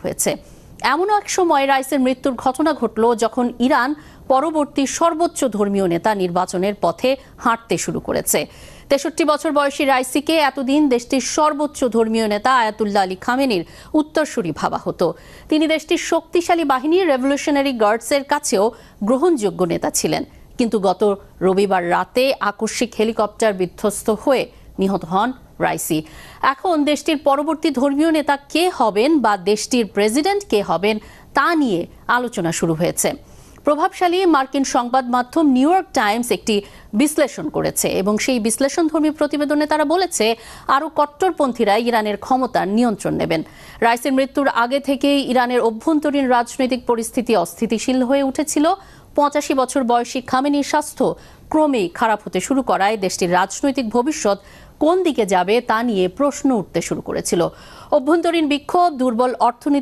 হয়েছে। এমন এক সময় রাইসের মৃত্যুর ঘটনা ঘটল যখন ইরান পরবর্তী সর্বোচ্চ ধর্মীয় নেতা নির্বাচনের পথে হাঁটতে শুরু করেছে। ৬৩ বছর বয়সী রাইসিকে এতদিন দেশটির সর্বোচ্চ ধর্মীয় নেতা আয়াতুল্লাহ আলী খামেনির উত্তরসূরি ভাবা হতো। তিনি দেশটির শক্তিশালী বাহিনী রেভলিউশনারি গার্ডসের কাছেও গ্রহণযোগ্য নেতা ছিলেন, কিন্তু গত রবিবার রাতে আকস্মিক হেলিকপ্টার বিধ্বস্ত হয়ে নিহত হন রাইসি। এখন দেশটির পরবর্তী ধর্মীয় নেতা কে হবেন বা দেশটির প্রেসিডেন্ট কে হবেন তা নিয়ে আলোচনা শুরু হয়েছে। প্রভাবশালী মার্কিন সংবাদ মাধ্যম নিউ ইয়র্ক টাইমস একটি বিশ্লেষণ করেছে এবং সেই বিশ্লেষণধর্মী প্রতিবেদনে তারা বলেছে আরও কট্টরপন্থীরা ইরানের ক্ষমতার নিয়ন্ত্রণ নেবেন। রাইসির মৃত্যুর আগে থেকেই ইরানের অভ্যন্তরীণ রাজনৈতিক পরিস্থিতি অস্থিতিশীল হয়ে উঠেছিল। ৮৫ বছর বয়সী খামেনির স্বাস্থ্য ক্রমেই খারাপ হতে শুরু করায় দেশটির রাজনৈতিক ভবিষ্যৎ কোন দিকে যাবে তা নিয়ে প্রশ্ন উঠতে শুরু করেছিল। অভ্যন্তরীণ বিক্ষোভ, দুর্বল অর্থনীতি